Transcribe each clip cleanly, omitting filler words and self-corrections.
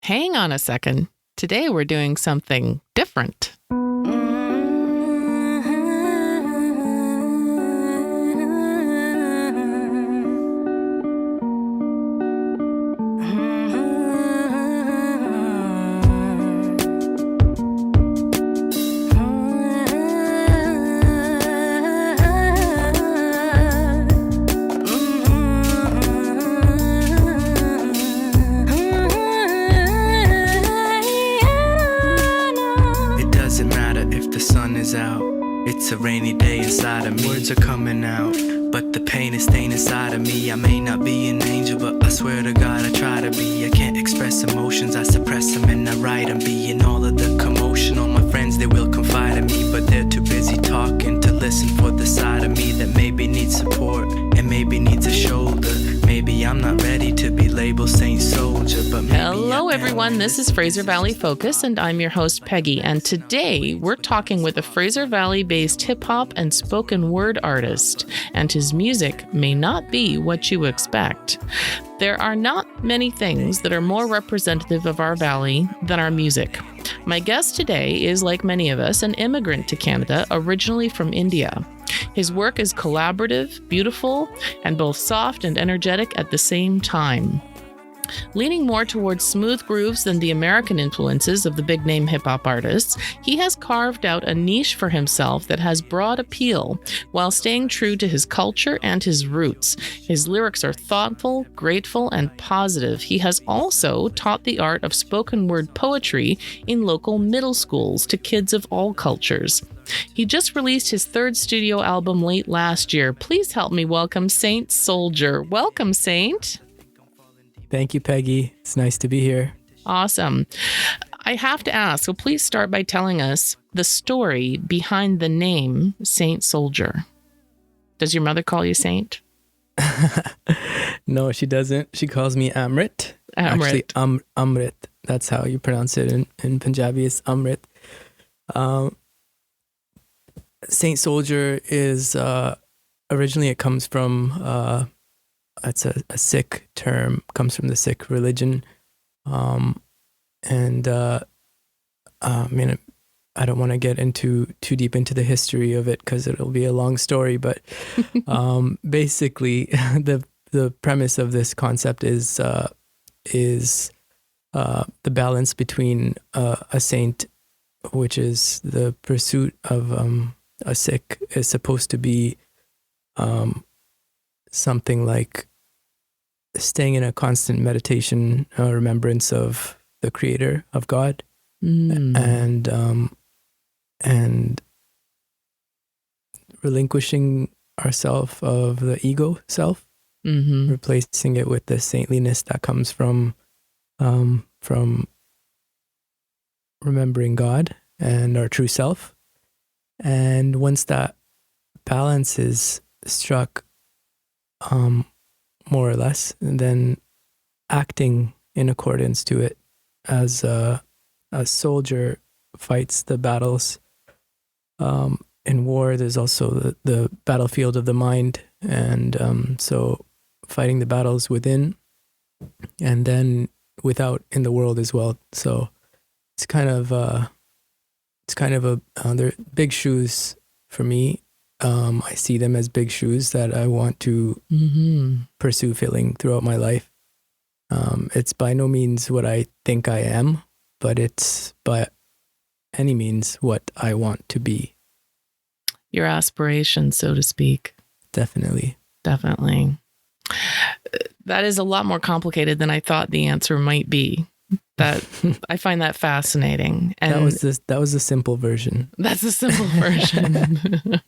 Hang on a second. Today we're doing something different. It's a rainy day inside of me. Words are coming out, but the pain is staying inside of me. I may not be an angel, but I swear to God I try to be. I can't express emotions, I suppress them and I write them. Being all of the commotion, all my friends, they will confide in me, but they're too busy talking to listen for the side of me that maybe needs support and maybe needs a shoulder. Maybe I'm not ready to be labeled Saint Soldier, but maybe Hello everyone, this is Fraser-Valley Focus and I'm your host Peggy, and today we're talking with a Fraser-Valley based hip-hop and spoken word artist, and his music may not be what you expect. There are not many things that are more representative of our valley than our music. My guest today is, like many of us, an immigrant to Canada, originally from India. His work is collaborative, beautiful, and both soft and energetic at the same time. Leaning more towards smooth grooves than the American influences of the big-name hip-hop artists, he has carved out a niche for himself that has broad appeal while staying true to his culture and his roots. His lyrics are thoughtful, grateful, and positive. He has also taught the art of spoken word poetry in local middle schools to kids of all cultures. He just released his third studio album late last year. Please help me welcome Saint Soldier. Welcome, Saint. Thank you, Peggy. It's nice to be here. Awesome. I have to ask, so please start by telling us the story behind the name Saint Soldier. Does your mother call you Saint? No, she doesn't. She calls me Amrit. Amrit. Actually, Amrit. That's how you pronounce it in Punjabi. It's Amrit. Saint Soldier is, originally it comes from... it's a Sikh term, comes from the Sikh religion. I don't want to get too deep into the history of it because it'll be a long story, but basically the premise of this concept is the balance between a saint, which is the pursuit of a Sikh, is supposed to be something like staying in a constant meditation, remembrance of the Creator, of God, and relinquishing ourself of the ego self, replacing it with the saintliness that comes from remembering God and our true self. And once that balance is struck, more or less, and then acting in accordance to it as a soldier fights the battles. In war, there's also the battlefield of the mind, and so fighting the battles within and then without in the world as well. So it's kind of they're big shoes for me. I see them as big shoes that I want to pursue filling throughout my life. It's by no means what I think I am, but it's by any means what I want to be. Your aspiration, so to speak. Definitely. Definitely. That is a lot more complicated than I thought the answer might be. That I find that fascinating. And that was the simple version. That's the simple version.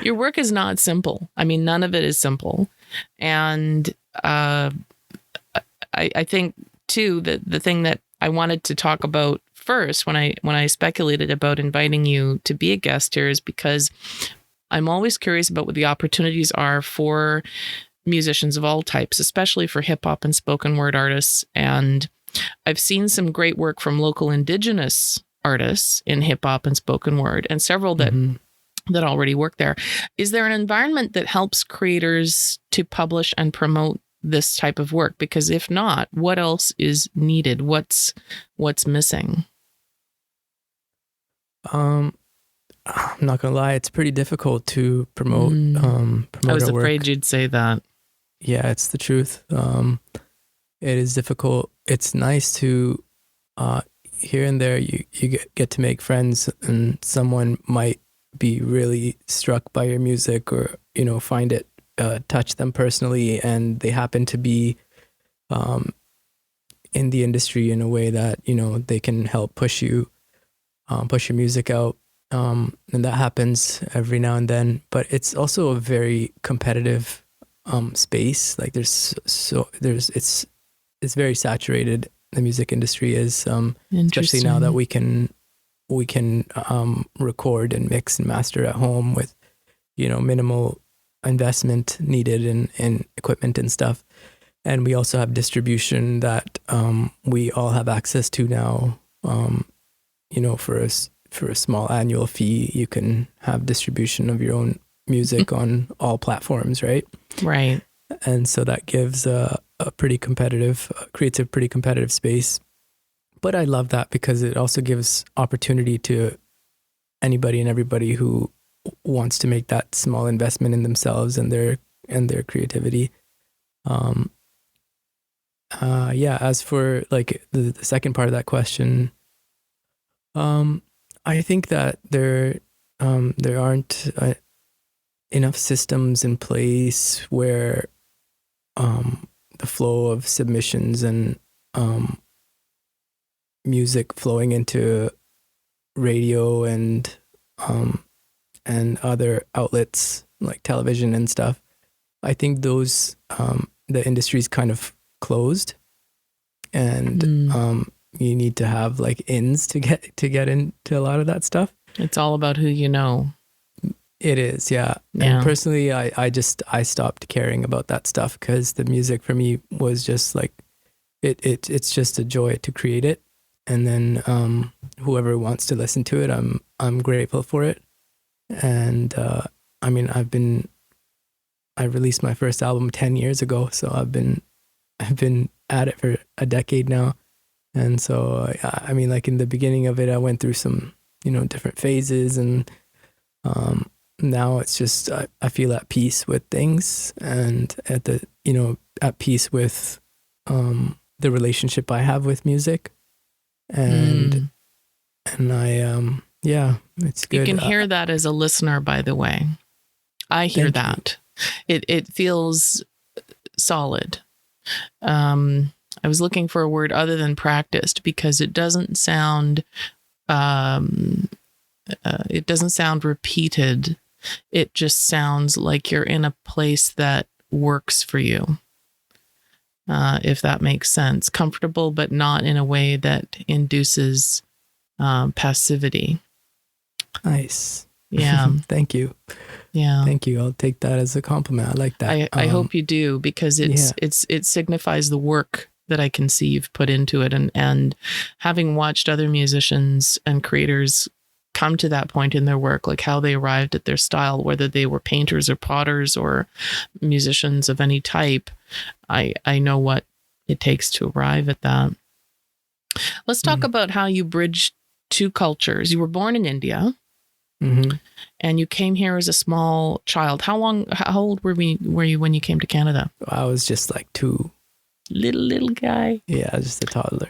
Your work is not simple. I mean, none of it is simple. And I think too that the thing that I wanted to talk about first when I speculated about inviting you to be a guest here is because I'm always curious about what the opportunities are for musicians of all types, especially for hip hop and spoken word artists. And I've seen some great work from local Indigenous artists in hip hop and spoken word, and several that already work there. Is there an environment that helps creators to publish and promote this type of work? Because if not, what else is needed? What's missing? I'm not gonna lie, it's pretty difficult to promote I was our work. afraid you'd say that. Yeah, it's the truth. It is difficult. It's nice to here and there you get to make friends, and someone might be really struck by your music, or find it touch them personally, and they happen to be in the industry in a way that they can help push your music out, and that happens every now and then. But it's also a very competitive space. Like it's very saturated. The music industry is, especially now that we can record and mix and master at home with minimal investment needed in equipment and stuff. And we also have distribution that we all have access to now. For a small annual fee, you can have distribution of your own music on all platforms, right? Right. And so that gives creates a pretty competitive space. But I love that because it also gives opportunity to anybody and everybody who wants to make that small investment in themselves and their creativity. As for like the second part of that question, I think that there aren't enough systems in place where the flow of submissions and music flowing into radio and other outlets like television and stuff. I think those the industry's kind of closed, and you need to have like ins to get into a lot of that stuff. It's all about who you know. It is, yeah. And personally, I stopped caring about that stuff because the music for me was just like it's just a joy to create it, and then whoever wants to listen to it, I'm grateful for it. And I mean, I released my first album 10 years ago, so I've been at it for a decade now. And so I mean, like in the beginning of it, I went through some different phases, and now it's just I feel at peace with things, and at peace with the relationship I have with music, and I it's good. You can hear that as a listener, by the way. I hear that. It feels solid. I was looking for a word other than practiced because it doesn't sound repeated. It just sounds like you're in a place that works for you. If that makes sense. Comfortable, but not in a way that induces passivity. Nice. Yeah. Thank you. Yeah. Thank you. I'll take that as a compliment. I like that. I hope you do, because it signifies the work that I can see you've put into it. And having watched other musicians and creators come to that point in their work, like how they arrived at their style, whether they were painters or potters or musicians of any type, I know what it takes to arrive at that. Let's talk about how you bridged two cultures. You were born in India. Mm-hmm. And you came here as a small child. How old were you when you came to Canada? I was just like 2. Little guy. Yeah, just a toddler.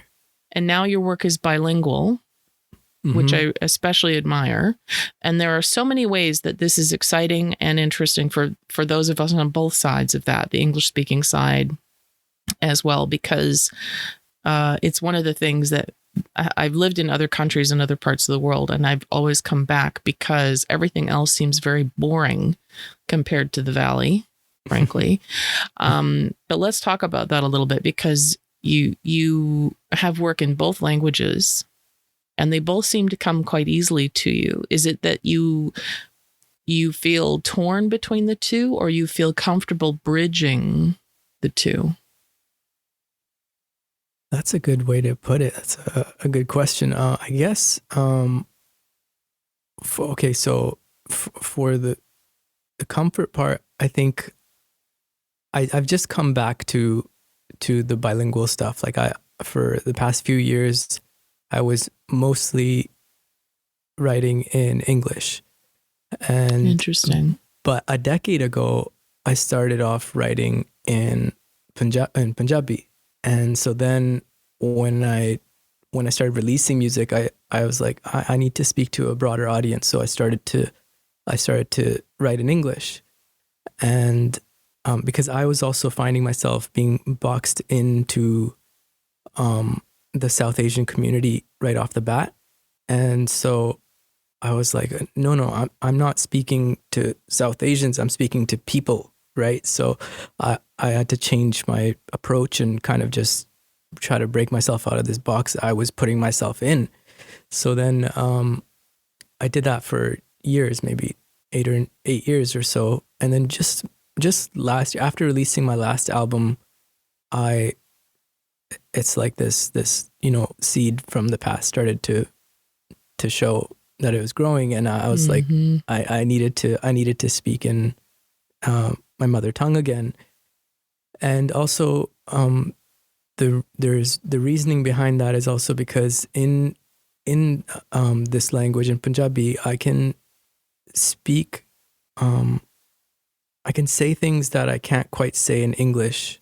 And now your work is bilingual, which I especially admire. And there are so many ways that this is exciting and interesting for those of us on both sides of that, the English speaking side as well, because it's one of the things that I've lived in other countries and other parts of the world, and I've always come back because everything else seems very boring compared to the Valley, frankly. But let's talk about that a little bit, because you have work in both languages, and they both seem to come quite easily to you. Is it that you feel torn between the two, or you feel comfortable bridging the two? That's a good way to put it. That's a good question. I guess, for the comfort part, I think I've just come back to the bilingual stuff. Like for the past few years, I was mostly writing in English. And Interesting. But a decade ago, I started off writing in Punjabi. And so then when I started releasing music, I was like, I need to speak to a broader audience. So I started to write in English. And because I was also finding myself being boxed into the South Asian community right off the bat. And so I was like, no, I'm not speaking to South Asians. I'm speaking to people, right? So I had to change my approach and kind of just try to break myself out of this box I was putting myself in. So then I did that for years, maybe 8 years or so. And then just last year, after releasing my last album, it's like this seed from the past started to show that it was growing, and I was like, I needed to speak in my mother tongue again. And also there's the reasoning behind that is also because in this language, in Punjabi, I can speak, I can say things that I can't quite say in English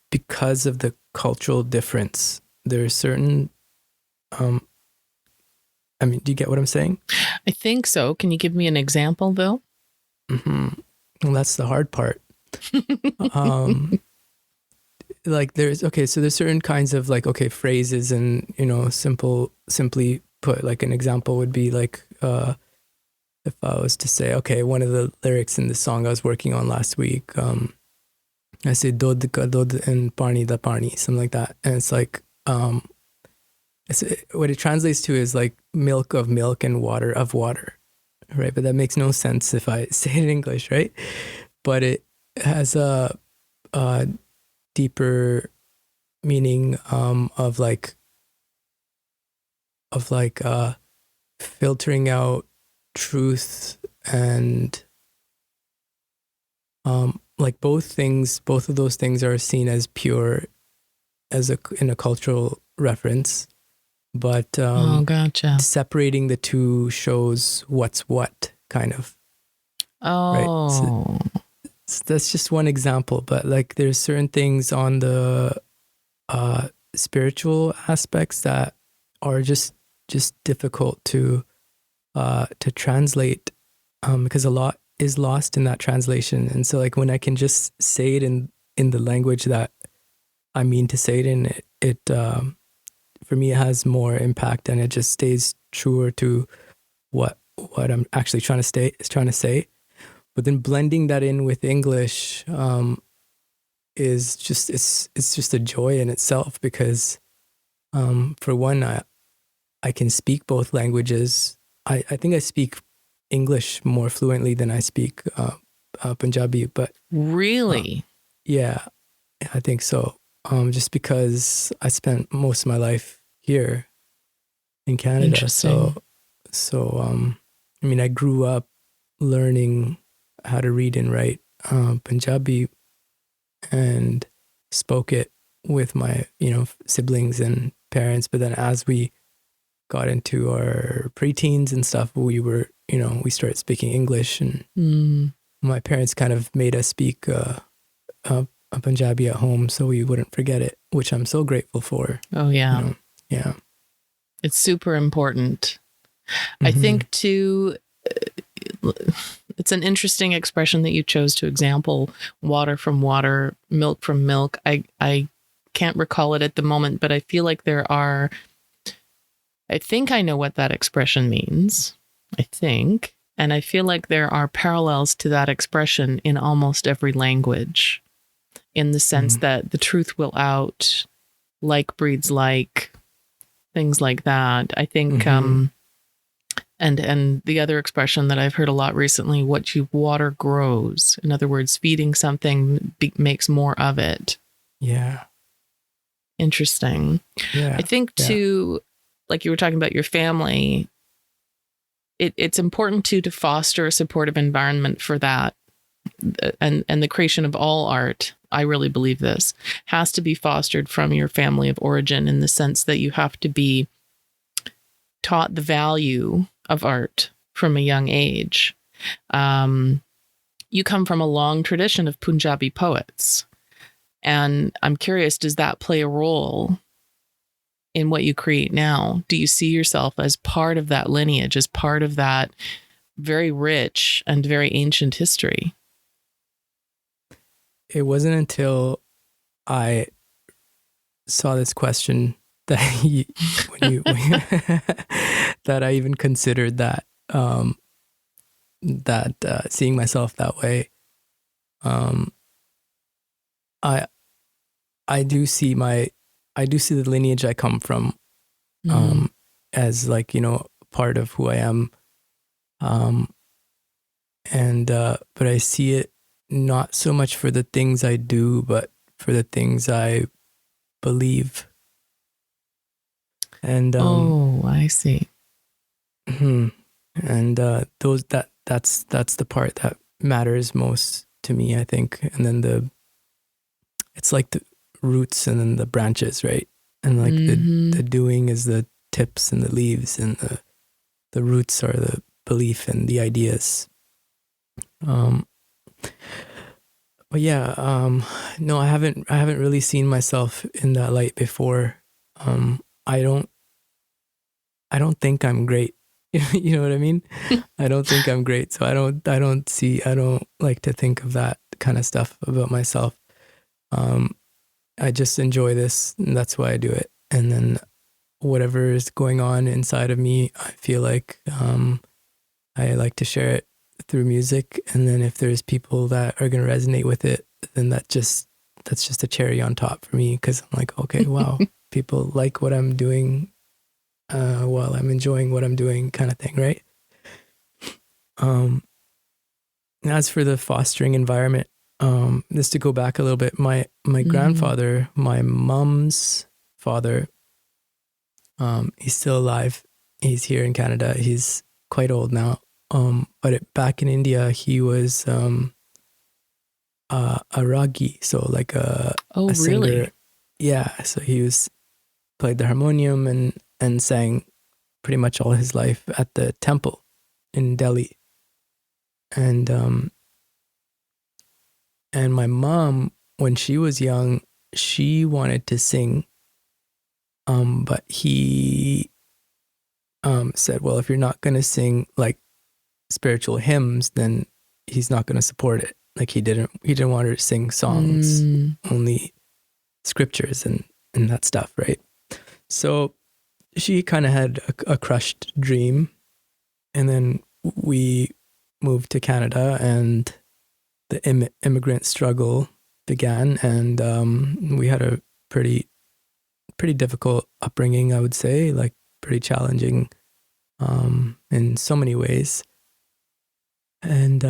because of the cultural difference. There are certain I mean, do you get what I'm saying? I think so. Can you give me an example, though? Well, that's the hard part. Like there's certain kinds of phrases, and simply put, like an example would be like if I was to say, okay, one of the lyrics in the song I was working on last week, I say dod ka dod and pani da pani, something like that, and it's like what it translates to is like milk of milk and water of water, right? But that makes no sense if I say it in English, right? But it has a deeper meaning of filtering out truth and like both of those things are seen as pure in a cultural reference. But gotcha. Separating the two shows what's what, kind of. Right? So that's just one example, but like there's certain things on the spiritual aspects that are just difficult to translate because a lot is lost in that translation. And so like when I can just say it in the language that I mean to say it in, it for me, it has more impact, and it just stays truer to what I'm actually trying to say. But then blending that in with English is just it's just a joy in itself, because for one, I can speak both languages. I think I speak English more fluently than I speak Punjabi. But really, yeah, I think so. Just because I spent most of my life here in Canada. Interesting. So I mean, I grew up learning how to read and write Punjabi and spoke it with my, siblings and parents. But then as we got into our preteens and stuff, we were, we started speaking English, and my parents kind of made us speak a Punjabi at home so we wouldn't forget it, which I'm so grateful for. Oh, yeah. Yeah. It's super important. I think too, it's an interesting expression that you chose to example water from water, milk from milk. I can't recall it at the moment, but I feel like I think I know what that expression means. I think. And I feel like there are parallels to that expression in almost every language, in the sense that the truth will out, like breeds like, things like that. I think, and the other expression that I've heard a lot recently, what you water grows. In other words, feeding something makes more of it. Yeah. Interesting. Yeah. I think too, like you were talking about your family, it's important to foster a supportive environment for that. and the creation of all art, I really believe this, has to be fostered from your family of origin, in the sense that you have to be taught the value of art from a young age. You come from a long tradition of Punjabi poets. And I'm curious, does that play a role in what you create now? Do you see yourself as part of that lineage, as part of that very rich and very ancient history? It wasn't until I saw this question that that I even considered that, seeing myself that way. I do see the lineage I come from, as like, part of who I am. But I see it not so much for the things I do, but for the things I believe. And I see. And that's the part that matters most to me, I think. And then it's like the roots and then the branches, right? And like the doing is the tips and the leaves, and the roots are the belief and the ideas. But yeah, no, I haven't really seen myself in that light before. I don't think I'm great. You know what I mean? I don't think I'm great. So I don't like to think of that kind of stuff about myself. I just enjoy this, and that's why I do it. And then whatever is going on inside of me, I feel like I like to share it through music. And then if there's people that are going to resonate with it, then that's just a cherry on top for me, because I'm like, okay, wow, people like what I'm doing while I'm enjoying what I'm doing, kind of thing, right? As for the fostering environment, just to go back a little bit, my grandfather, my mom's father, he's still alive. He's here in Canada. He's quite old now. But back in India, he was a ragi, so like a singer. Really? Yeah, so he played the harmonium and sang pretty much all his life at the temple in Delhi. And my mom, when she was young, she wanted to sing, but he said, well, if you're not going to sing like spiritual hymns, then he's not going to support it. Like he didn't want her to sing songs, only scriptures and that stuff, right? So she kind of had a crushed dream. And then we moved to Canada, and the immigrant struggle began, and we had a pretty difficult upbringing, I would say, like pretty challenging in so many ways. And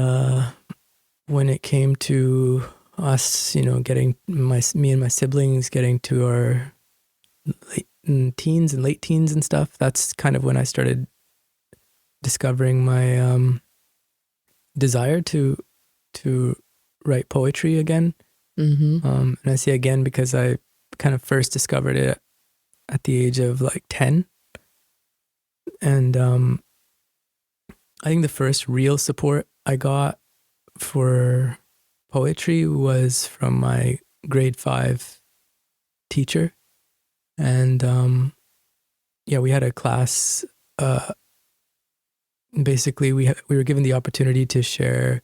when it came to us, getting me and my siblings getting to our late teens and stuff, that's kind of when I started discovering my desire to write poetry again. And I say again because I kind of first discovered it at the age of like 10. And I think the first real support I got for poetry was from my grade 5 teacher. And we had a class. Basically, we were given the opportunity to share,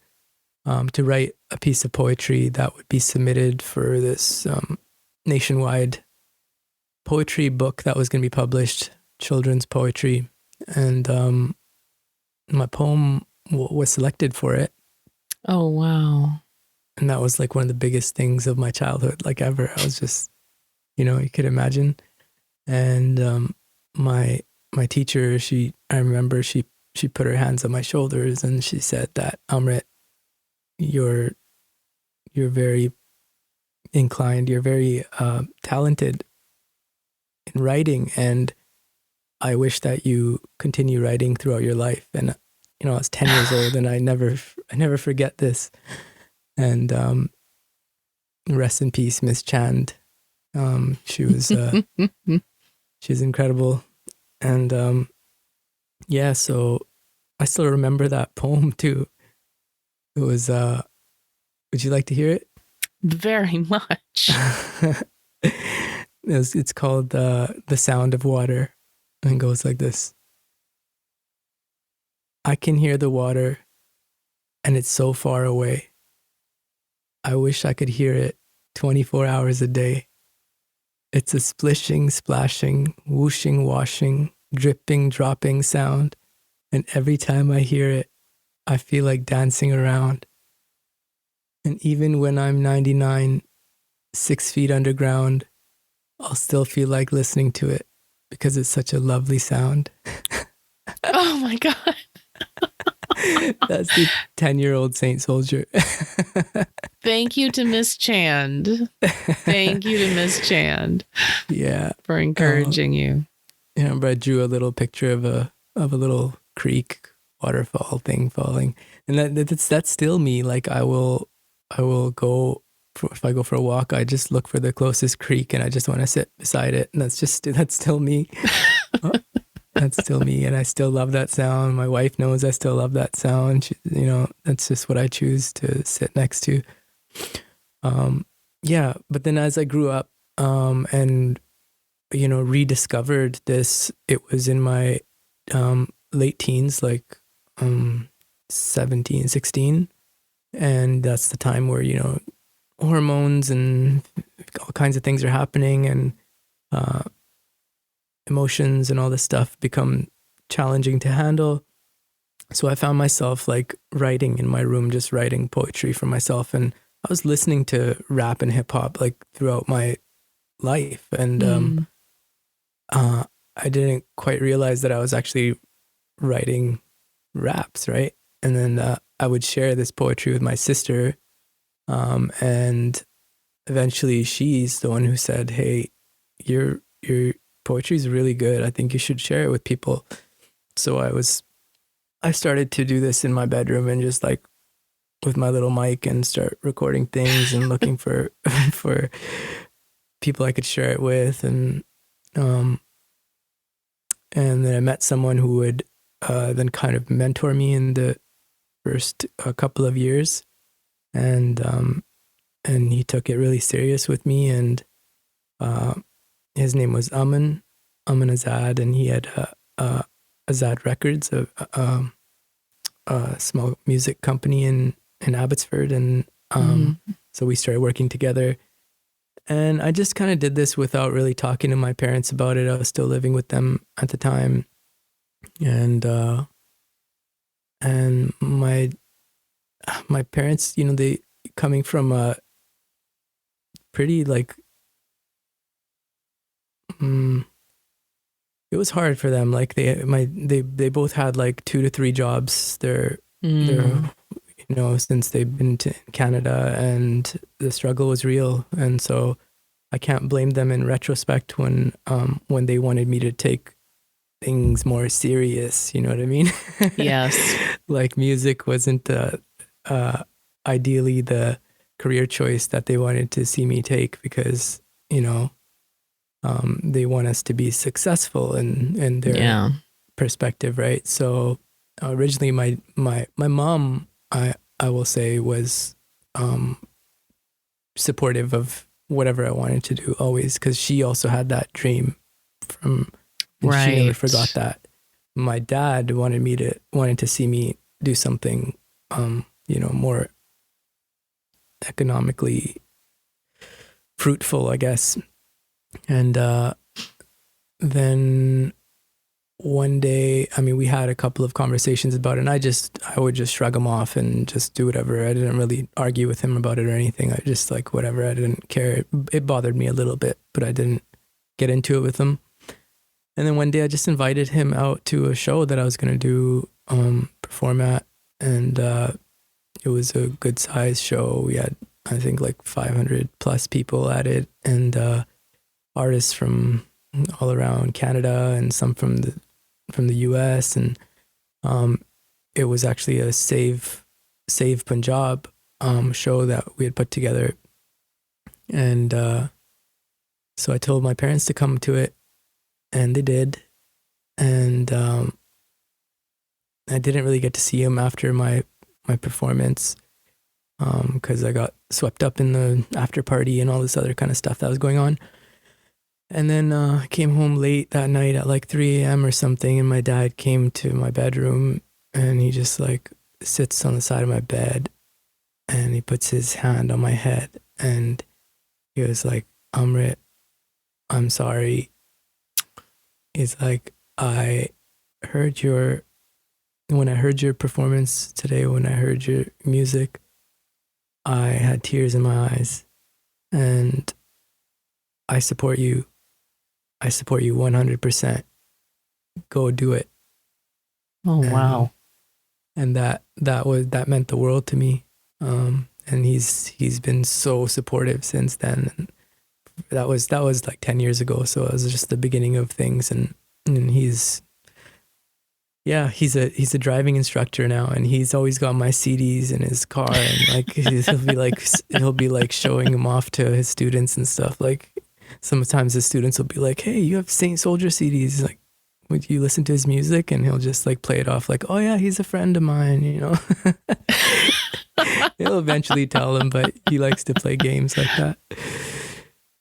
to write a piece of poetry that would be submitted for this nationwide poetry book that was going to be published, children's poetry. And my poem was selected for it. Oh, wow. And that was like one of the biggest things of my childhood, like ever. I was just, you could imagine. And my teacher, I remember she put her hands on my shoulders and she said that, Amrit, you're very inclined, you're very talented in writing, and I wish that you continue writing throughout your life. And I was 10 years old, and I never forget this. And rest in peace, Miss Chand. She was she's incredible. And yeah, so I still remember that poem too. It was would you like to hear it? Very much. It's called The Sound of Water, and it goes like this. I can hear the water, and it's so far away. I wish I could hear it 24 hours a day. It's a splishing, splashing, whooshing, washing, dripping, dropping sound, and every time I hear it, I feel like dancing around. And even when I'm 99, 6 feet underground, I'll still feel like listening to it because it's such a lovely sound. Oh my God. That's the 10-year-old Saint Soldier. Thank you to Miss Chand. Thank you to Miss Chand. Yeah. For encouraging you. Yeah, but I drew a little picture of a little creek waterfall thing falling. And that's still me. Like I will go if I go for a walk, I just look for the closest creek and I just want to sit beside it. And that's still me. That's still me. And I still love that sound. My wife knows I still love that sound. She, that's just what I choose to sit next to. Yeah. But then as I grew up, and, rediscovered this, it was in my, late teens, like, 17, 16. And that's the time where, hormones and all kinds of things are happening, and emotions and all this stuff become challenging to handle. So I found myself like writing in my room, just writing poetry for myself. And I was listening to rap and hip hop like throughout my life. And I didn't quite realize that I was actually writing raps, right? And then I would share this poetry with my sister. And eventually she's the one who said, "Hey, your poetry is really good. I think you should share it with people." So I started to do this in my bedroom and just like with my little mic and start recording things and looking for for people I could share it with. And then I met someone who would then kind of mentor me in the first couple of years. And he took it really serious with me. And his name was Amin Azad, and he had Azad Records, a small music company in Abbotsford. And so we started working together. And I just kind of did this without really talking to my parents about it. I was still living with them at the time. And my parents, they coming from a pretty like, it was hard for them. Like they both had like 2 to 3 jobs. They're since they've been to Canada, and the struggle was real. And so I can't blame them in retrospect when they wanted me to take things more serious. You know what I mean? Yes. Like music wasn't ideally the career choice that they wanted to see me take, because they want us to be successful in their perspective, right? So originally my mom, I will say, was supportive of whatever I wanted to do always, because she also had that dream and she never forgot that. My dad wanted to see me do something more economically fruitful, I guess. And then one day, we had a couple of conversations about it, and I would just shrug him off and just do whatever. I didn't really argue with him about it or anything. I just like whatever. I didn't care. It bothered me a little bit, but I didn't get into it with him. And then one day I just invited him out to a show that I was going to perform at. And it was a good size show. We had, I think, like 500 plus people at it, and artists from all around Canada and some from the US. And it was actually a Save Punjab show that we had put together. And so I told my parents to come to it, and they did. And I didn't really get to see them after my performance because I got swept up in the after party and all this other kind of stuff that was going on. And then I came home late that night at like 3 a.m. or something, and my dad came to my bedroom, and he just like sits on the side of my bed, and he puts his hand on my head, and he was like, "Amrit, I'm sorry." He's like, when I heard your performance today, when I heard your music, I had tears in my eyes, and I support you. I support you 100%. Go do it. Oh, wow. And that meant the world to me. And he's been so supportive since then. And that was like 10 years ago. So it was just the beginning of things. And he's a driving instructor now, and he's always got my CDs in his car, and like he'll be like showing them off to his students and stuff. Like sometimes his students will be like, "Hey, you have Saint Soldier CDs. He's like, would you listen to his music?" And he'll just like play it off like, "Oh yeah, he's a friend of mine," you know. He'll eventually tell them, but he likes to play games like that.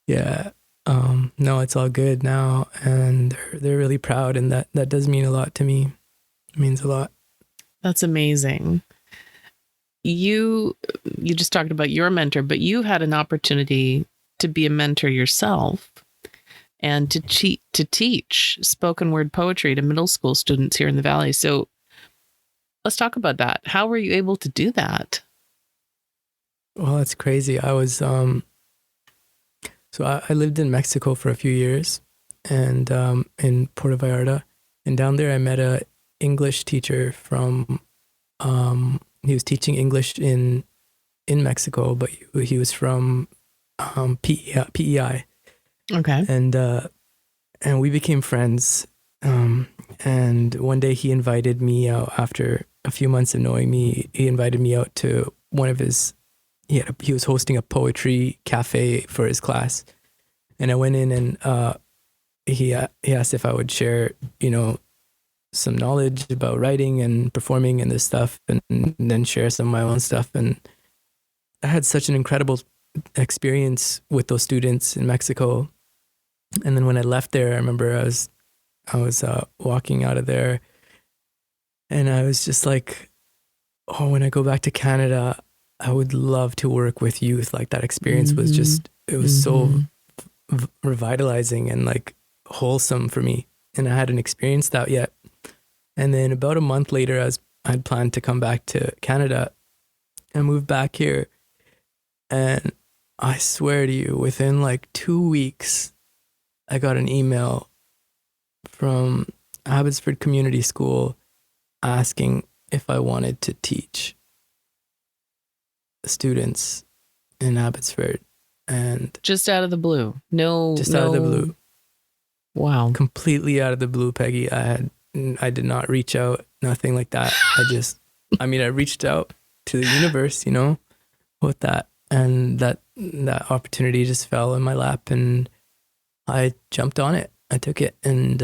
Yeah. No, it's all good now, and they're really proud, and that does mean a lot to me. It means a lot. That's amazing. You just talked about your mentor, but you had an opportunity to be a mentor yourself and to teach spoken word poetry to middle school students here in the Valley. So let's talk about that. How were you able to do that? Well, that's crazy. I was so I lived in Mexico for a few years, and in Puerto Vallarta, and down there I met a English teacher from he was teaching English in Mexico, but he was from PEI. Okay. And we became friends, and one day he invited me out. After a few months of knowing me, he invited me out to one of his he was hosting a poetry cafe for his class, and I went in, and he asked if I would share, some knowledge about writing and performing and this stuff, and then share some of my own stuff. And I had such an incredible experience with those students in Mexico. And then when I left there, I remember I was walking out of there, and I was just like, oh, when I go back to Canada, I would love to work with youth. Like that experience was just, it was so revitalizing and like wholesome for me. And I hadn't experienced that yet. And then about a month later, I'd planned to come back to Canada. I moved back here, and I swear to you, within like 2 weeks, I got an email from Abbotsford Community School asking if I wanted to teach students in Abbotsford. And just out of the blue. Out of the blue. Wow. Completely out of the blue, Peggy. I did not reach out, nothing like that. I reached out to the universe, with that. And that opportunity just fell in my lap, and I jumped on it. I took it, and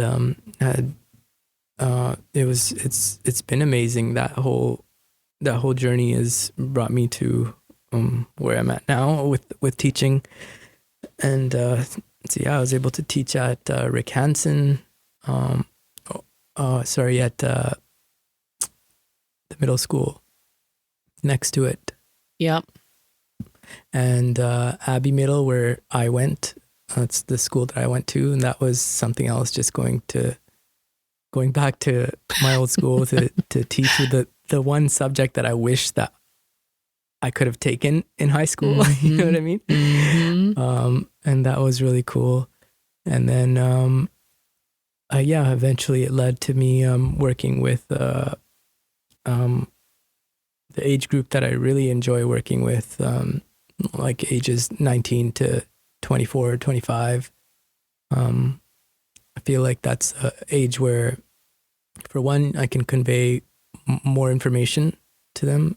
it's been amazing. That whole journey has brought me to where I'm at now with teaching. And so I was able to teach at Rick Hansen, at the middle school next to it. Yep. And Abbey Middle, where I went, that's the school that I went to, and that was something else. Just going back to my old school to teach with the one subject that I wish that I could have taken in high school. Mm-hmm. You know what I mean? Mm-hmm. And that was really cool. And then eventually it led to me working with the age group that I really enjoy working with, like ages 19 to 24, 25. I feel like that's an age where, for one, I can convey more information to them.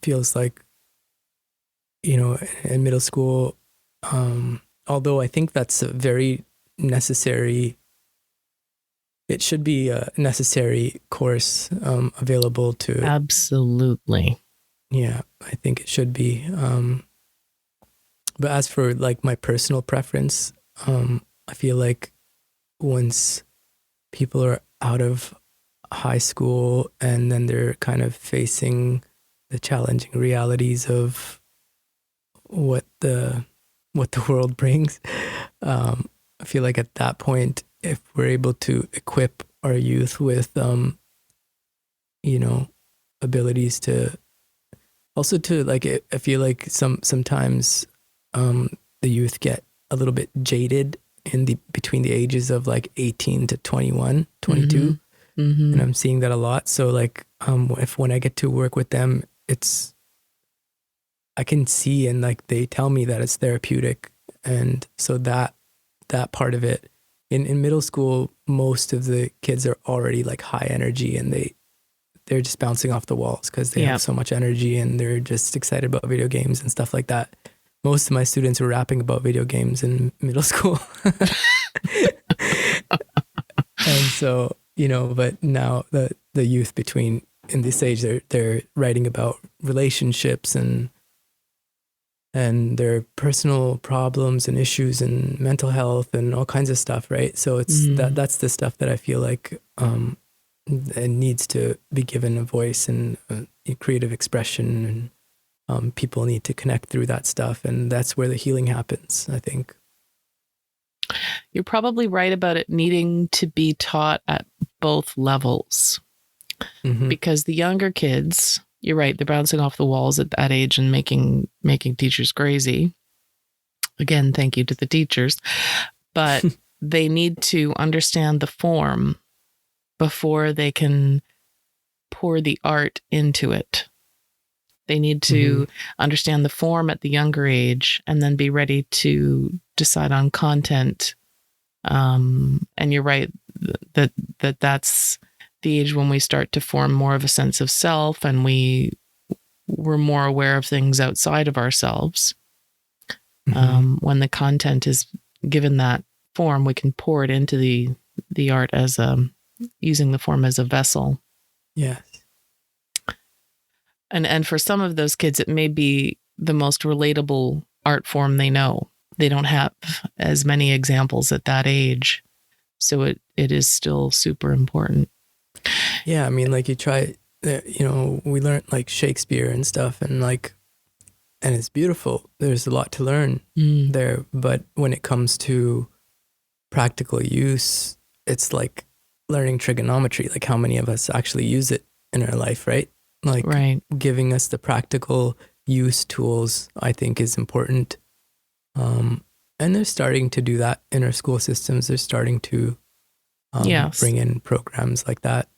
feels like, in middle school, although I think that's a very necessary, it should be a necessary course available to. Absolutely. Yeah, I think it should be. But as for like my personal preference, I feel like once people are out of high school and then they're kind of facing the challenging realities of what the world brings, I feel like at that point, if we're able to equip our youth with abilities to also to like, I feel like sometimes the youth get a little bit jaded between the ages of like 18 to 21, 22. Mm-hmm. And I'm seeing that a lot. So like, when I get to work with them, I can see, and like they tell me that it's therapeutic. And so that part of it in middle school, most of the kids are already like high energy, and they're just bouncing off the walls because they have so much energy, and they're just excited about video games and stuff like that. Most of my students were rapping about video games in middle school. And so, but now the youth in this age, they're writing about relationships and their personal problems and issues and mental health and all kinds of stuff, right? So it's that's the stuff that I feel like it needs to be given a voice and creative expression, and people need to connect through that stuff, and that's where the healing happens, I think. You're probably right about it needing to be taught at both levels, because the younger kids, you're right, they're bouncing off the walls at that age and making teachers crazy. Again, thank you to the teachers. But they need to understand the form before they can pour the art into it. They need to understand the form at the younger age and then be ready to decide on content. And you're right that's the age when we start to form more of a sense of self, and we're more aware of things outside of ourselves. When the content is given that form, we can pour it into the art as using the form as a vessel. Yes. And for some of those kids, it may be the most relatable art form they know. They don't have as many examples at that age. So it is still super important. Yeah, I mean, like you try, we learned like Shakespeare and stuff, and it's beautiful. There's a lot to learn there. But when it comes to practical use, it's like learning trigonometry. Like how many of us actually use it in our life, right? Like giving us the practical use tools, I think, is important. And they're starting to do that in our school systems. They're starting to bring in programs like that.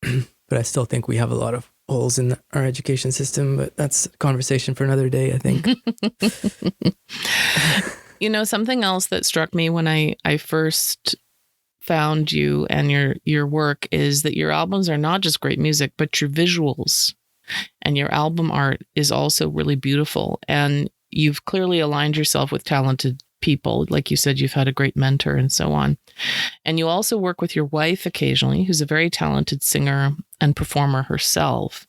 But I still think we have a lot of holes in our education system, but that's a conversation for another day, I think. Something else that struck me when I first found you and your work is that your albums are not just great music, but your visuals and your album art is also really beautiful. And you've clearly aligned yourself with talented people. Like you said, you've had a great mentor and so on. And you also work with your wife occasionally, who's a very talented singer and performer herself.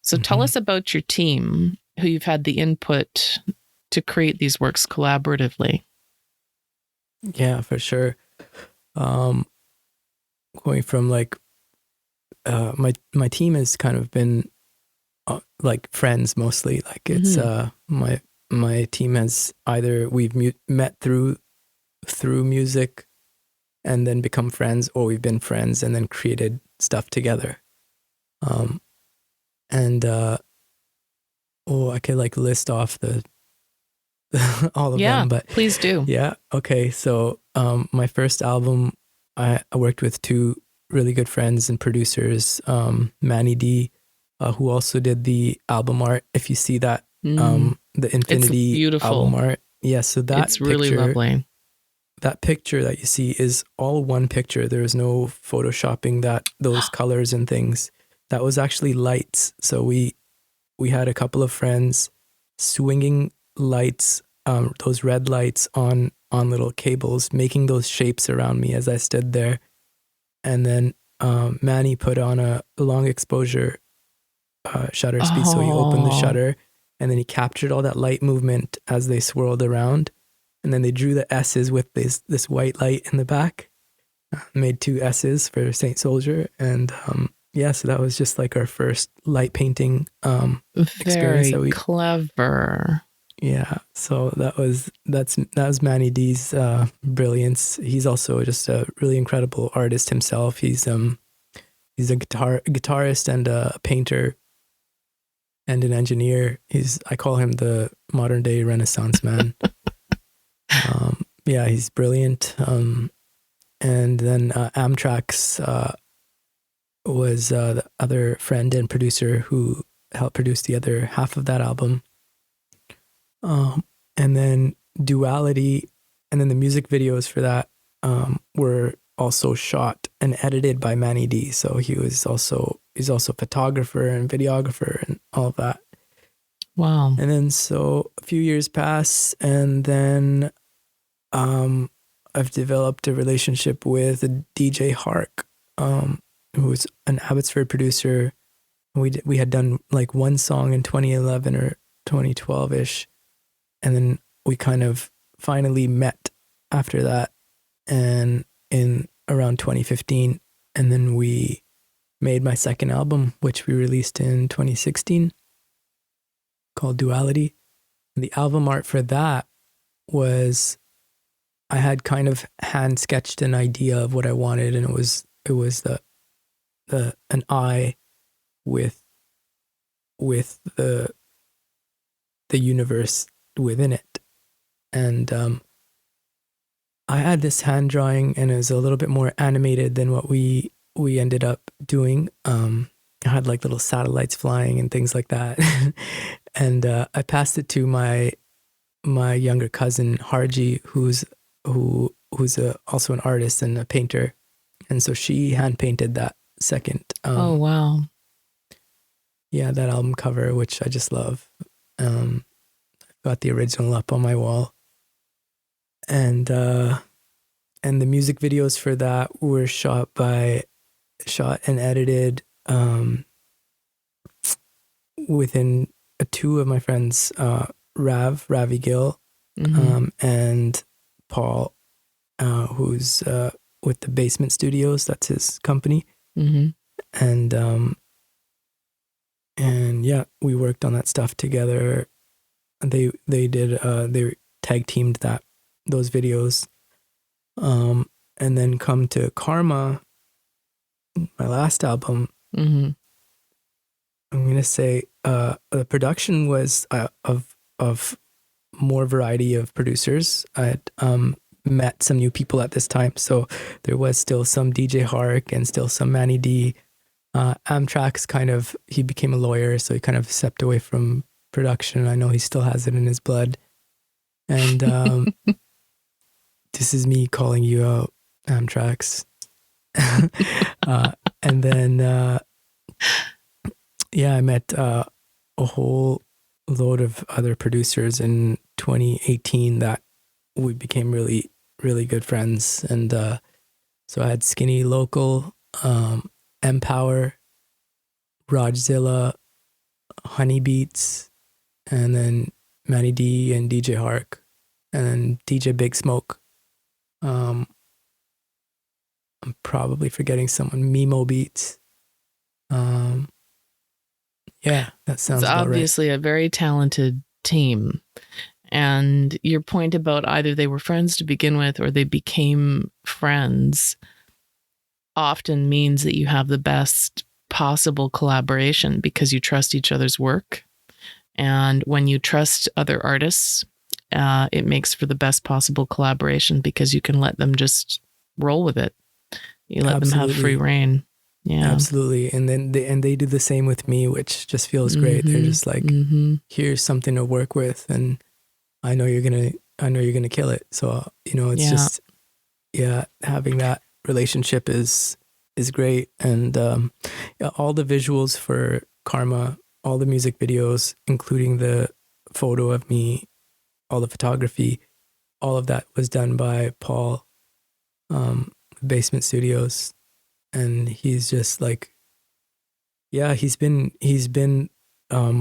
So tell us about your team, who you've had the input to create these works collaboratively. Yeah, for sure. Going from like my team has kind of been like friends mostly. Like it's my team has either we've met through music and then become friends, or we've been friends and then created stuff together. I could like list off all of them, but please do. Yeah. Okay. So, my first album, I worked with two really good friends and producers, Manny D, who also did the album art. If you see that, the Infinity album art. Yeah. So it's really lovely. That picture that you see is all one picture. There is no photoshopping those colors and things. That was actually lights. So we we had a couple of friends swinging lights, those red lights on little cables, making those shapes around me as I stood there. And then Manny put on a long exposure shutter speed. So he opened the shutter and then he captured all that light movement as they swirled around. And then they drew the S's with this white light in the back, made 2 S's for Saint Soldier. And so that was just like our first light painting experience. Very clever. Yeah, so that was Manny D's brilliance. He's also just a really incredible artist himself. He's a guitarist and a painter and an engineer. I call him the modern day Renaissance man. He's brilliant. And then Amtrax was the other friend and producer who helped produce the other half of that album. And then Duality, and then the music videos for that were also shot and edited by Manny D. So he's also a photographer and videographer and all of that. Wow. And then so a few years pass, and then I've developed a relationship with a DJ Hark, who's an Abbotsford producer. We had done like one song in 2011 or 2012-ish. And then we kind of finally met after that, and in around 2015. And then we made my second album, which we released in 2016, called Duality. And the album art for that was, I had kind of hand sketched an idea of what I wanted, and it was an eye with the universe within it. And I had this hand drawing, and it was a little bit more animated than what we ended up doing. I had like little satellites flying and things like that. And I passed it to my younger cousin Harji, who's also an artist and a painter. And so she hand painted that second. Oh wow. Yeah, that album cover, which I just love. Got the original up on my wall, and the music videos for that were shot and edited within 2 of my friends, Ravi Gill, and Paul, who's with the Basement Studios. That's his company, and we worked on that stuff together. They tag teamed those videos, and then come to Karma, my last album. I'm gonna say the production was of more variety of producers. I had met some new people at this time, so there was still some DJ Hark and still some Manny D. Amtrax he became a lawyer, so he kind of stepped away from production. I know he still has it in his blood. And this is me calling you out, Amtrax. And then I met a whole load of other producers in 2018 that we became really, really good friends. And so I had Skinny Local, Empower, Rajzilla, Honey Beats, and then Manny D and DJ Hark, and then DJ Big Smoke. I'm probably forgetting someone. Mimo Beats. That sounds about right. It's obviously a very talented team. And your point about either they were friends to begin with or they became friends often means that you have the best possible collaboration because you trust each other's work. And when you trust other artists, it makes for the best possible collaboration because you can let them just roll with it. You let them have free reign. Yeah, absolutely. And then they do the same with me, which just feels great. They're just like, here's something to work with, and I know you're gonna kill it. So it's just having that relationship is great. And all the visuals for Karma all the music videos, including the photo of me, all the photography, all of that was done by Paul, Basement Studios. And he's just like, yeah, he's been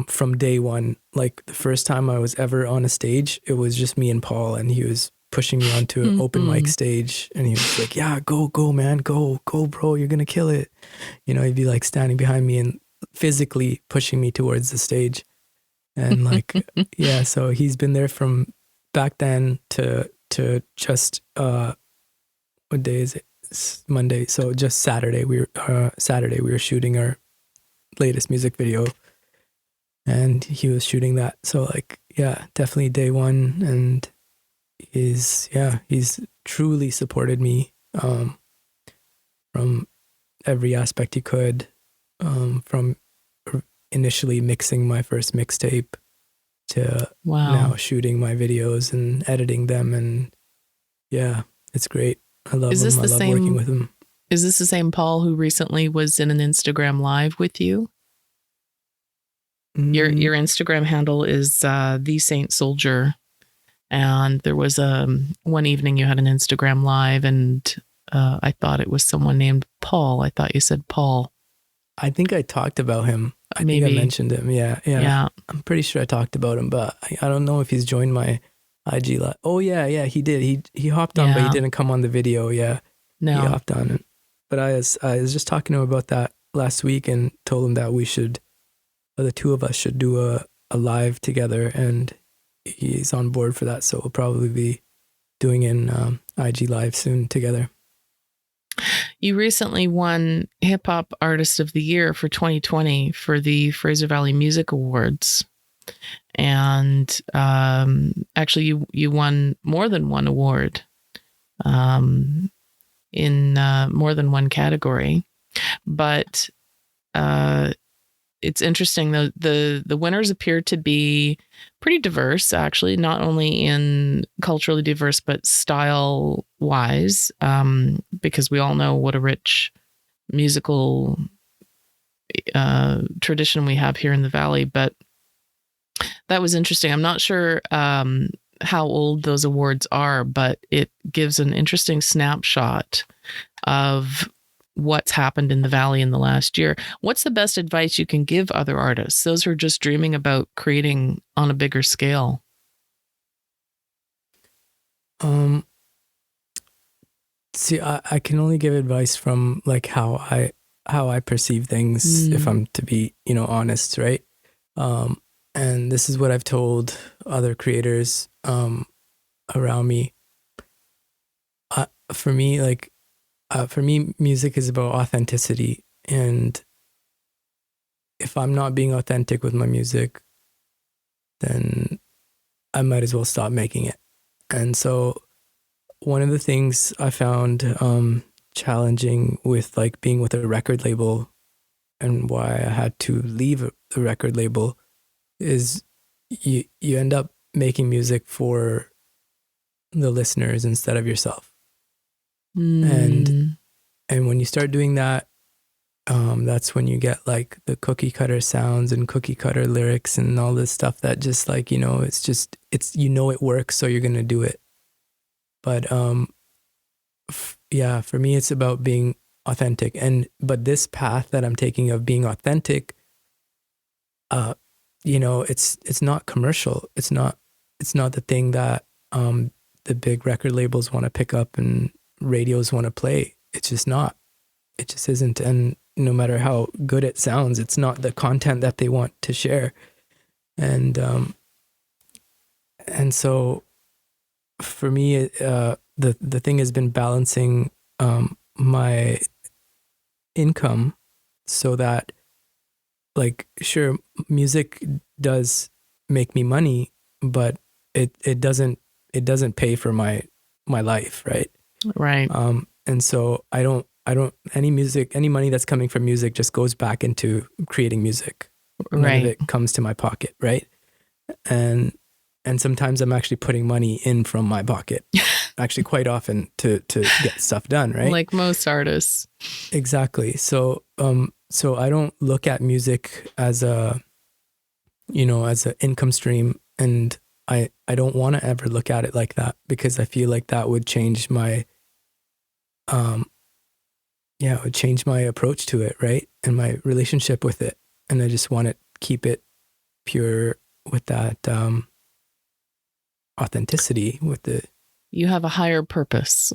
from day one. Like the first time I was ever on a stage, it was just me and Paul, and he was pushing me onto an open mic stage, and he was like, yeah, go man, go bro, you're gonna kill it. You know, he'd be like standing behind me and physically pushing me towards the stage. And like, yeah, so he's been there from back then to just what day is it? It's Monday. So just Saturday we were shooting our latest music video, and he was shooting that. So like, yeah, definitely day one. And he's truly supported me from every aspect he could, from initially mixing my first mixtape to now shooting my videos and editing them. And yeah, it's great. I love him. I love working with him. Is this the same Paul who recently was in an Instagram live with you? Your Instagram handle is The Saint Soldier. And there was one evening you had an Instagram live, and I thought it was someone named Paul. I thought you said Paul. I think I talked about him. I think I mentioned him. Yeah. I'm pretty sure I talked about him, but I don't know if he's joined my IG live. Oh yeah, he did. He hopped on, but he didn't come on the video. Yeah, no, he hopped on. But I was just talking to him about that last week, and told him that the two of us should do a live together, and he's on board for that. So we'll probably be doing an IG live soon together. You recently won Hip Hop Artist of the Year for 2020 for the Fraser-Valley Music Awards. And actually, you won more than one award in more than one category. But it's interesting, the winners appear to be pretty diverse, actually, not only in culturally diverse, but style wise, because we all know what a rich musical tradition we have here in the Valley. But that was interesting. I'm not sure how old those awards are, but it gives an interesting snapshot of what's happened in the Valley in the last year. What's the best advice you can give other artists, those who are just dreaming about creating on a bigger scale? See, I can only give advice from like how I perceive things, if I'm to be, honest, right? And this is what I've told other creators around me. For me, music is about authenticity. And if I'm not being authentic with my music, then I might as well stop making it. And so one of the things I found challenging with like being with a record label, and why I had to leave the record label, is you end up making music for the listeners instead of yourself. And when you start doing that, that's when you get like the cookie cutter sounds and cookie cutter lyrics and all this stuff that just like, it's it works, so you're gonna do it. But for me, it's about being authentic. But this path that I'm taking of being authentic, it's not commercial. It's not the thing that the big record labels want to pick up and radios want to play. It's just not. It just isn't. And no matter how good it sounds, it's not the content that they want to share. And so for me, the thing has been balancing my income so that, like, sure, music does make me money, but it doesn't pay for my life, right? Right. And so I don't any money that's coming from music just goes back into creating music. None of it comes to my pocket, right? And sometimes I'm actually putting money in from my pocket, actually quite often to get stuff done, right? Like most artists. Exactly. So I don't look at music as as an income stream. And I don't want to ever look at it like that, because I feel like that would change my, it would change my approach to it, right? And my relationship with it. And I just want to keep it pure with that authenticity with the... You have a higher purpose.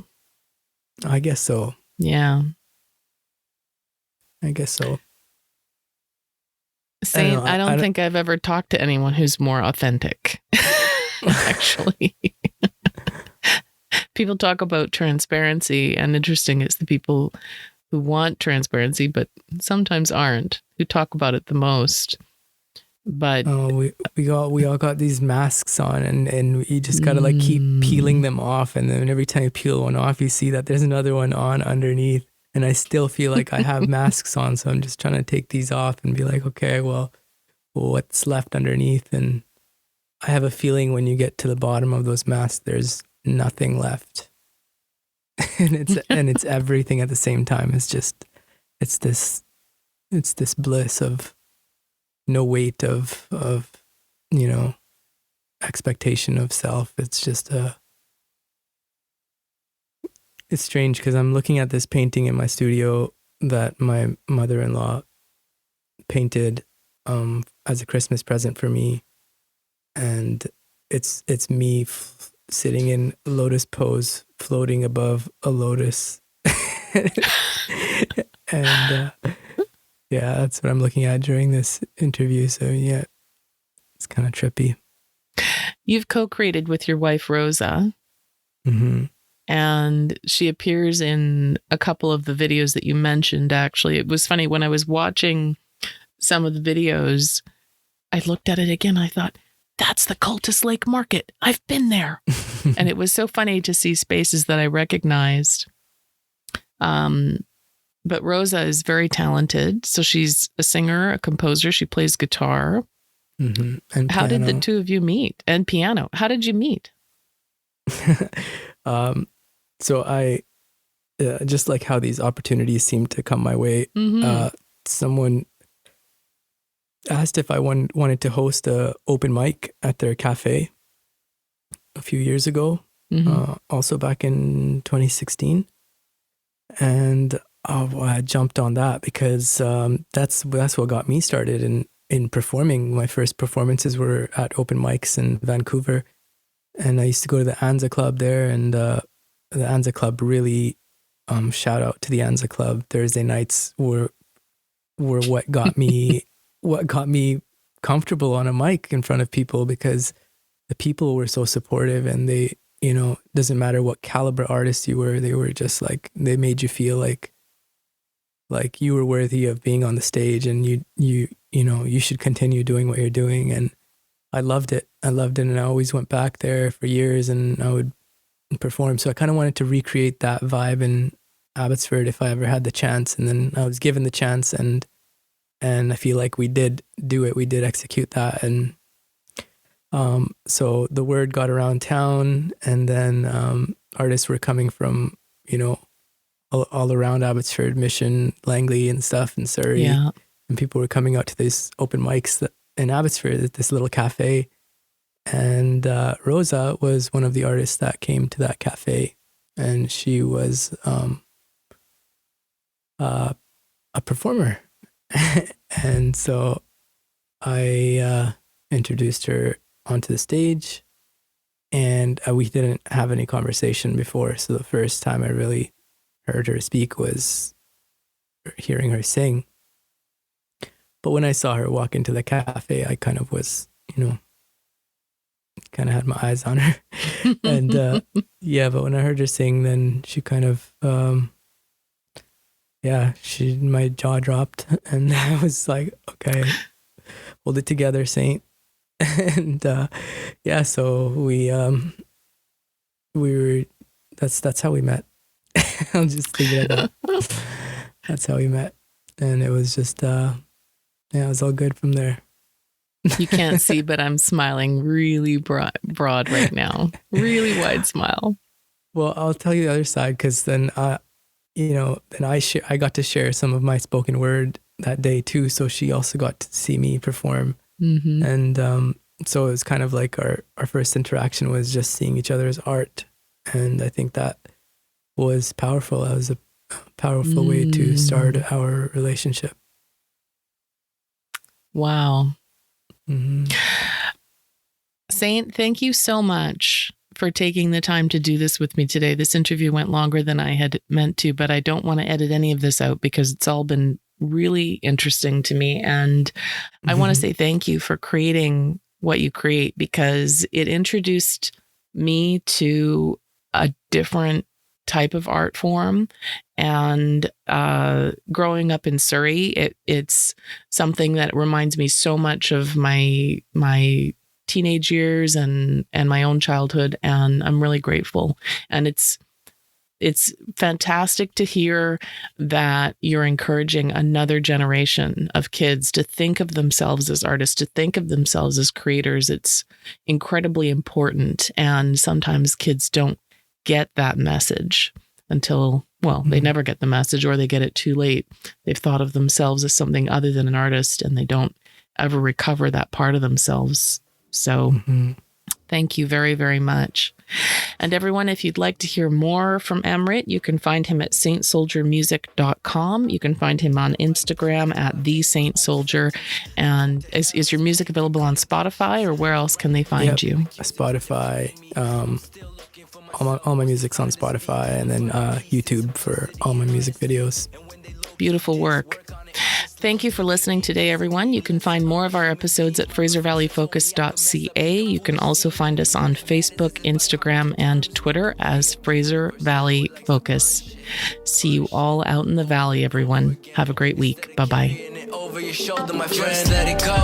I guess so. Yeah. I guess so. Saint, I don't think I've ever talked to anyone who's more authentic. Actually. People talk about transparency, and interesting is the people who want transparency, but sometimes aren't, who talk about it the most. But we all got these masks on, and you just gotta like keep peeling them off, and then every time you peel one off, you see that there's another one on underneath. And I still feel like I have masks on, so I'm just trying to take these off and be like, okay, well, what's left underneath? And I have a feeling when you get to the bottom of those masks, there's nothing left, and it's everything at the same time. It's this bliss of no weight of expectation of self. It's just it's strange, because I'm looking at this painting in my studio that my mother-in-law painted as a Christmas present for me, and it's me sitting in lotus pose, floating above a lotus, and that's what I'm looking at during this interview. So yeah, it's kind of trippy. You've co-created with your wife Rosa. Mm-hmm. And she appears in a couple of the videos that you mentioned, actually. It was funny, when I was watching some of the videos, I looked at it again. I thought, that's the Cultus Lake Market. I've been there. And it was so funny to see spaces that I recognized. But Rosa is very talented. So she's a singer, a composer. She plays guitar. Mm-hmm. And how piano. did the two of you meet? And piano. How did you meet? So I, just like how these opportunities seem to come my way, someone asked if I wanted to host a open mic at their cafe a few years ago, also back in 2016. And I jumped on that because that's what got me started in performing. My first performances were at open mics in Vancouver. And I used to go to the Anza Club there, and the Anza Club really, shout out to the Anza Club. Thursday nights were what got me comfortable on a mic in front of people, because the people were so supportive, and they, doesn't matter what caliber artist you were, they were just like, they made you feel like you were worthy of being on the stage, and you should continue doing what you're doing. And I loved it. And I always went back there for years, and I would perform. So I kind of wanted to recreate that vibe in Abbotsford if I ever had the chance. And then I was given the chance, and I feel like we did do it. We did execute that. And so the word got around town, and then artists were coming from, all around Abbotsford, Mission, Langley and stuff, and Surrey. Yeah. And people were coming out to these open mics in Abbotsford at this little cafe. And Rosa was one of the artists that came to that cafe, and she was a performer. And so I introduced her onto the stage, and we didn't have any conversation before. So the first time I really heard her speak was hearing her sing. But when I saw her walk into the cafe, I kind of was, kind of had my eyes on her. And but when I heard her sing, then she kind of, my jaw dropped, and I was like, okay, hold it together, Saint. And so we were, that's how we met. I'll just leave it at that. That's how we met. And it was just, it was all good from there. You can't see, but I'm smiling really broad right now. Really wide smile. Well, I'll tell you the other side, because then, I got to share some of my spoken word that day too. So she also got to see me perform Mm-hmm. And so it was kind of like our first interaction was just seeing each other's art. And I think that was powerful. That was a powerful way to start our relationship. Wow. Mm-hmm. Saint, thank you so much for taking the time to do this with me today. This interview went longer than I had meant to, but I don't want to edit any of this out because it's all been really interesting to me. And I want to say thank you for creating what you create, because it introduced me to a different type of art form. And growing up in Surrey, it's something that reminds me so much of my teenage years and my own childhood, and I'm really grateful. And it's fantastic to hear that you're encouraging another generation of kids to think of themselves as artists, to think of themselves as creators. It's incredibly important, and sometimes kids don't get that message until, well, they never get the message, or they get it too late. They've thought of themselves as something other than an artist, and they don't ever recover that part of themselves. So thank you very, very much. And everyone, if you'd like to hear more from Amrit, you can find him at saintsoldiermusic.com. You can find him on Instagram at @thesaintsoldier. And is your music available on Spotify, or where else can they find you? Spotify. All my music's on Spotify, and then YouTube for all my music videos. Beautiful work. Thank you for listening today, everyone. You can find more of our episodes at fraservalleyfocus.ca. You can also find us on Facebook, Instagram, and Twitter as Fraser Valley Focus. See you all out in the valley, everyone. Have a great week. Bye-bye. Over your shoulder, my friend. Let it go,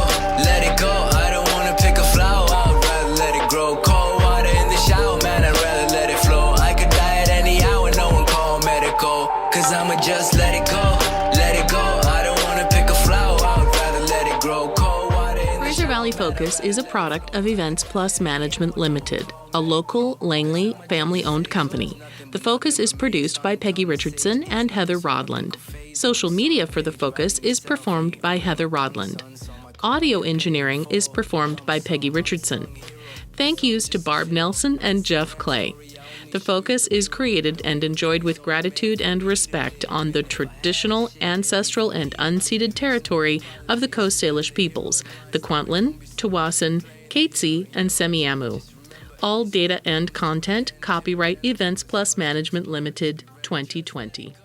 let it go. I don't want to pick a flower, I'd rather let it grow. Cold water in the shower, man, I'd rather let it flow. I could die at any hour, no one call medical. Cause I'ma just let it go, let it go. Fraser-Valley Focus is a product of Events Plus Management Limited, a local Langley family-owned company. The Focus is produced by Peggy Richardson and Heather Rodland. Social media for The Focus is performed by Heather Rodland. Audio engineering is performed by Peggy Richardson. Thank yous to Barb Nelson and Jeff Clay. The Focus is created and enjoyed with gratitude and respect on the traditional, ancestral, and unceded territory of the Coast Salish peoples, the Kwantlen, Tawasin, Katzie, and Semiahmoo. All data and content, copyright Events Plus Management Limited, 2020.